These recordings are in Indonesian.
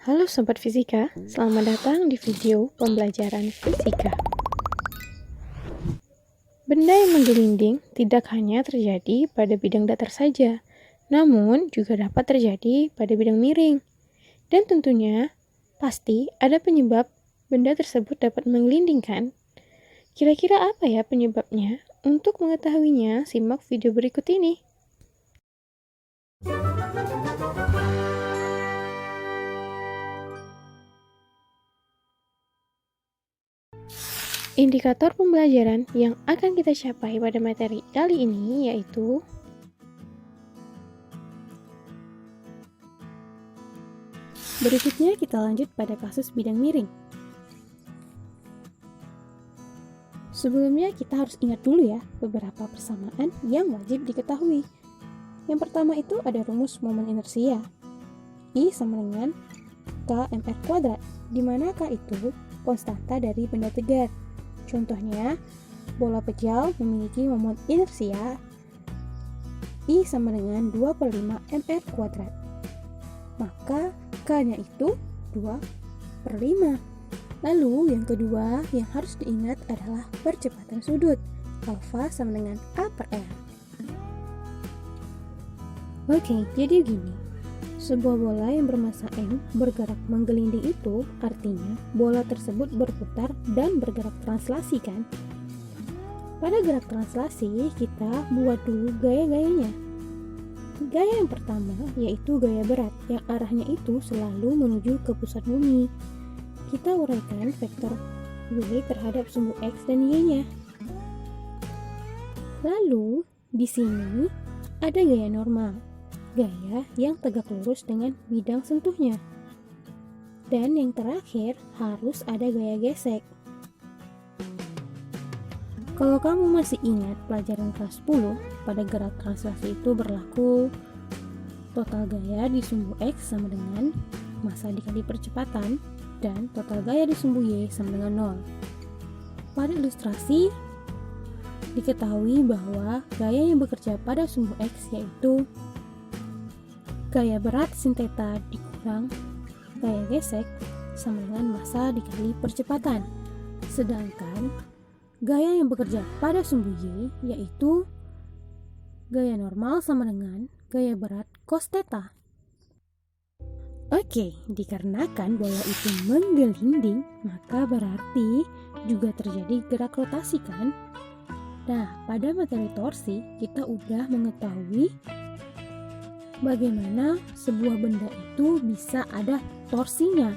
Halo Sobat Fisika, selamat datang di video pembelajaran fisika. Benda yang menggelinding tidak hanya terjadi pada bidang datar saja, namun juga dapat terjadi pada bidang miring. Dan tentunya, pasti ada penyebab benda tersebut dapat menggelinding kan? Kira-kira apa ya penyebabnya? Untuk mengetahuinya, simak video berikut ini. Indikator pembelajaran yang akan kita capai pada materi kali ini yaitu berikutnya kita lanjut pada kasus bidang miring. Sebelumnya kita harus ingat dulu ya beberapa persamaan yang wajib diketahui. Yang pertama itu ada rumus momen inersia. I sama dengan K mr kuadrat, di mana K itu konstanta dari benda tegar. Contohnya, bola pejal memiliki momen inersia I sama dengan 2/5 mr kuadrat. Maka K-nya itu 2/5. Lalu yang kedua yang harus diingat adalah percepatan sudut. Alfa sama dengan A per R. Oke, jadi gini. Sebuah bola yang bermassa M bergerak menggelinding itu artinya bola tersebut berputar dan bergerak translasi kan? Pada gerak translasi kita buat dulu gaya-gayanya. Gaya yang pertama yaitu gaya berat yang arahnya itu selalu menuju ke pusat bumi. Kita uraikan vektor W terhadap sumbu X dan Y-nya. Lalu di sini ada gaya normal. Gaya yang tegak lurus dengan bidang sentuhnya. Dan yang terakhir harus ada gaya gesek. Kalau kamu masih ingat pelajaran kelas 10, pada gerak translasi itu berlaku total gaya di sumbu X sama dengan massa dikali percepatan dan total gaya di sumbu Y sama dengan 0. Pada ilustrasi diketahui bahwa gaya yang bekerja pada sumbu X yaitu gaya berat sin theta dikurang gaya gesek sama dengan massa dikali percepatan. Sedangkan gaya yang bekerja pada sumbu Y yaitu gaya normal sama dengan gaya berat cos theta. Oke, dikarenakan bola itu menggelinding, maka berarti juga terjadi gerak rotasi kan? Nah, pada materi torsi kita udah mengetahui bagaimana sebuah benda itu bisa ada torsinya.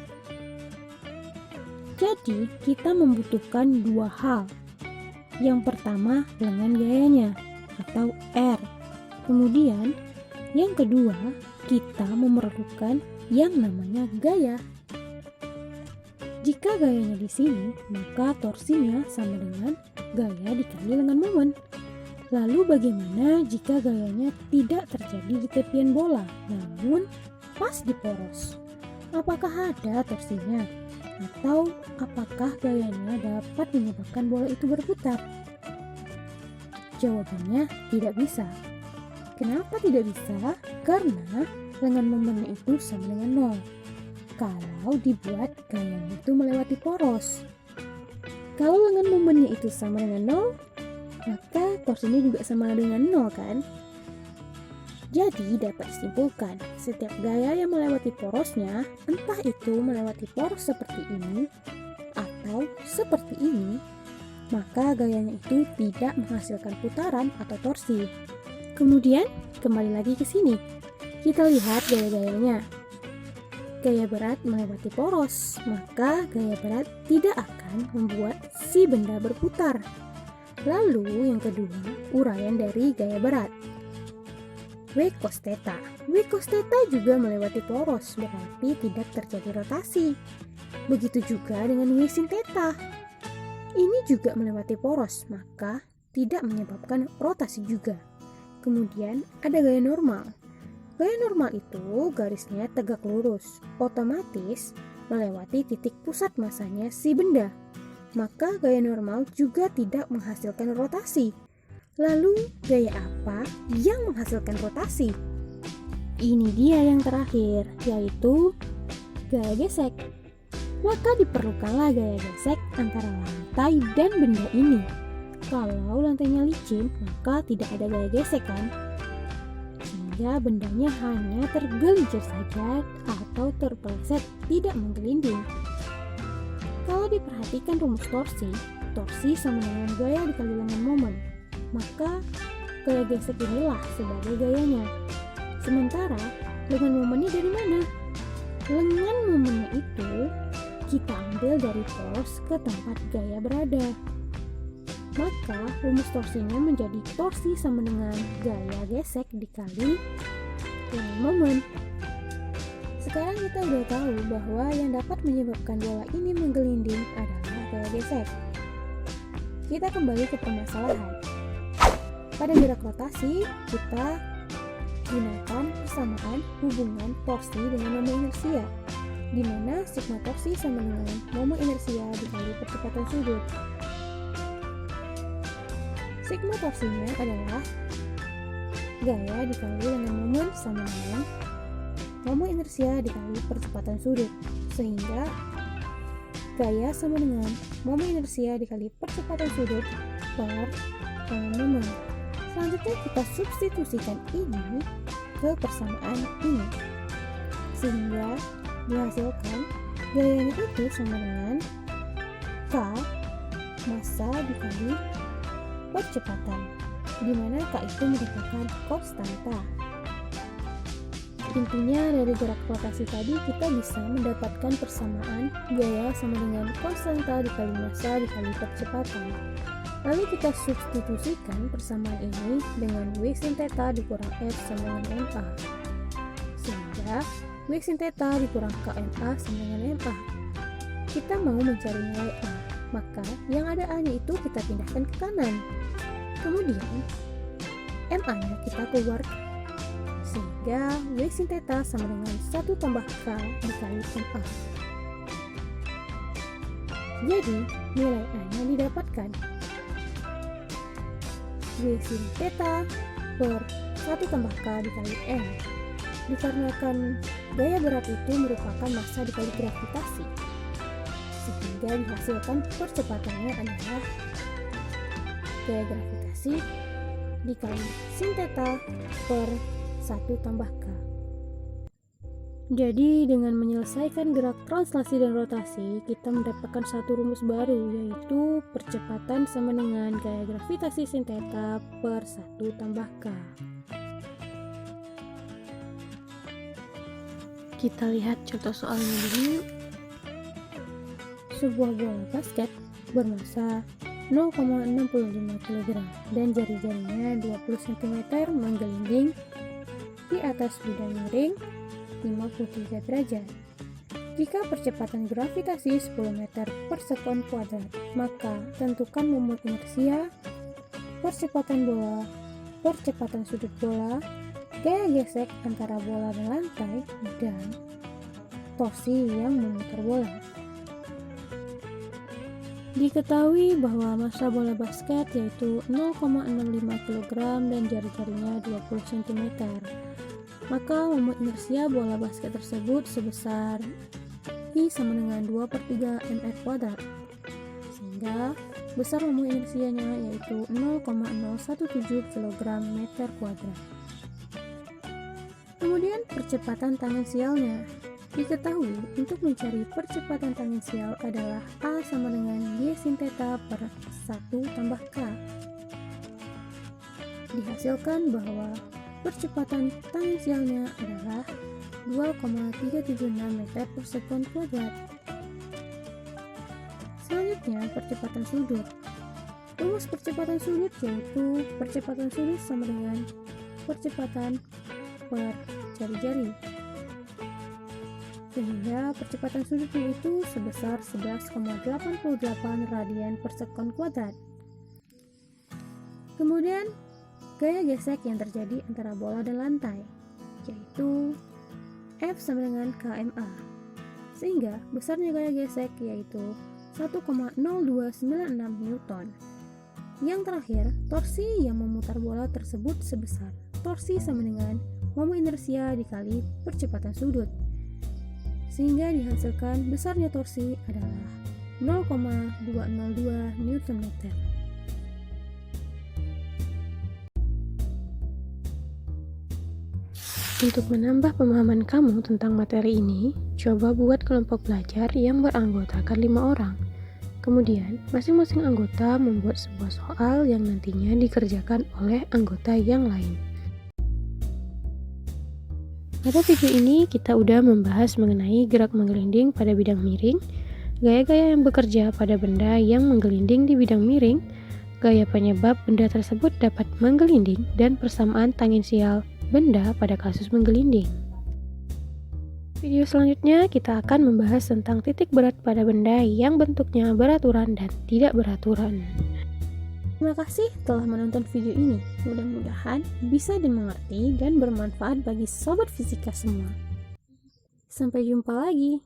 Jadi, kita membutuhkan dua hal. Yang pertama, lengan gayanya atau R. Kemudian, yang kedua, kita memerlukan yang namanya gaya. Jika gayanya di sini, maka torsinya sama dengan gaya dikali lengan momen. Lalu bagaimana jika gayanya tidak terjadi di tepian bola, namun pas di poros? Apakah ada torsinya? Atau apakah gayanya dapat menyebabkan bola itu berputar? Jawabannya tidak bisa. Kenapa tidak bisa? Karena lengan momennya itu sama dengan 0. Kalau dibuat gayanya itu melewati poros. Kalau lengan momennya itu sama dengan 0, maka torsinya juga sama dengan 0 kan? Jadi dapat disimpulkan, setiap gaya yang melewati porosnya, entah itu melewati poros seperti ini atau seperti ini, maka gayanya itu tidak menghasilkan putaran atau torsi. Kemudian kembali lagi ke sini, kita lihat gaya-gayanya. Gaya berat melewati poros, maka gaya berat tidak akan membuat si benda berputar. Lalu yang kedua, uraian dari gaya berat. W cos theta. W cos theta juga melewati poros, berarti tidak terjadi rotasi. Begitu juga dengan W sin theta. Ini juga melewati poros, maka tidak menyebabkan rotasi juga. Kemudian ada gaya normal. Gaya normal itu garisnya tegak lurus, otomatis melewati titik pusat massanya si benda. Maka gaya normal juga tidak menghasilkan rotasi. Lalu gaya apa yang menghasilkan rotasi? Ini dia yang terakhir, yaitu gaya gesek. Maka diperlukanlah gaya gesek antara lantai dan benda ini. Kalau lantainya licin, maka tidak ada gaya gesek kan? Sehingga bendanya hanya tergelincir saja atau terpeleset, tidak menggelinding. Kalau diperhatikan rumus torsi sama dengan gaya dikali lengan momen, maka gaya gesek inilah sebagai gayanya. Sementara lengan momennya dari mana? Lengan momennya itu kita ambil dari poros ke tempat gaya berada. Maka rumus torsinya menjadi torsi sama dengan gaya gesek dikali lengan momen. Sekarang kita udah tahu bahwa yang dapat menyebabkan bola ini menggelinding adalah gaya gesek. Kita kembali ke permasalahan. Pada gerak rotasi, kita gunakan persamaan hubungan torsi dengan momen inersia, di mana sigma torsi sama dengan momen inersia dikali percepatan sudut. Sigma torsinya adalah gaya dikali dengan momen sama dengan momen inersia dikali percepatan sudut, sehingga gaya sama dengan momen inersia dikali percepatan sudut per lengan momen. Selanjutnya kita substitusikan ini ke persamaan ini, sehingga dihasilkan gayanya itu sama dengan K massa dikali percepatan, di mana K itu merupakan konstanta. Intinya dari gerak rotasi tadi kita bisa mendapatkan persamaan gaya sama dengan konstanta dikali massa dikali percepatan. Lalu kita substitusikan persamaan ini dengan W sin theta dikurang F sama dengan MA, sehingga W sin theta dikurang KMA sama dengan MA. Kita mau mencari nilai A, maka yang ada A-nya itu kita pindahkan ke kanan. Kemudian MA-nya kita keluarkan, sehingga W sin theta sama dengan 1 tambah K dikali MA. Jadi nilai A-nya didapatkan W sin theta per 1 tambah K dikali M. Dikarenakan gaya berat itu merupakan massa dikali gravitasi, sehingga dihasilkan percepatannya adalah gaya gravitasi dikali sin theta per 1 tambah K. Jadi dengan menyelesaikan gerak translasi dan rotasi, kita mendapatkan satu rumus baru, yaitu percepatan sama dengan gaya gravitasi sin theta per 1 tambah K. Kita lihat contoh soalnya dulu. Sebuah bola basket bermasa 0,65 kg dan jari-jarinya 20 cm menggelinding di atas bidang miring 53 derajat. Jika percepatan gravitasi 10 meter per sekon kuadrat, maka tentukan momen inersia, percepatan bola, percepatan sudut bola, gaya gesek antara bola dan lantai, dan torsi yang memutar bola. Diketahui bahwa massa bola basket yaitu 0,65 kg dan jari-jarinya 20 cm. Maka momen inersia bola basket tersebut sebesar I sama dengan 2/3 mr kuadrat, sehingga besar momen inersianya yaitu 0,017 kg meter kuadrat. Kemudian percepatan tangensialnya. Diketahui untuk mencari percepatan tangensial adalah A sama dengan Y sin theta per 1 tambah K. Dihasilkan bahwa percepatan tangensialnya adalah 2,376 meter per sekon kuadrat. Selanjutnya percepatan sudut. Rumus percepatan sudut yaitu percepatan sudut sama dengan percepatan per jari-jari, sehingga percepatan sudutnya itu sebesar 11,88 radian per sekon kuadrat. Kemudian gaya gesek yang terjadi antara bola dan lantai, yaitu F sama dengan KMA, sehingga besarnya gaya gesek yaitu 1,0296 Newton. Yang terakhir, torsi yang memutar bola tersebut sebesar torsi sama dengan momen inersia dikali percepatan sudut, sehingga dihasilkan besarnya torsi adalah 0,202 Nm. Untuk menambah pemahaman kamu tentang materi ini, coba buat kelompok belajar yang beranggotakan 5 orang. Kemudian, masing-masing anggota membuat sebuah soal yang nantinya dikerjakan oleh anggota yang lain. Pada video ini, kita udah membahas mengenai gerak menggelinding pada bidang miring, gaya-gaya yang bekerja pada benda yang menggelinding di bidang miring, gaya penyebab benda tersebut dapat menggelinding, dan persamaan tangensial benda pada kasus menggelinding. Video selanjutnya kita akan membahas tentang titik berat pada benda yang bentuknya beraturan dan tidak beraturan. Terima kasih telah menonton video ini. Mudah-mudahan bisa dimengerti dan bermanfaat bagi sobat fisika semua. Sampai jumpa lagi.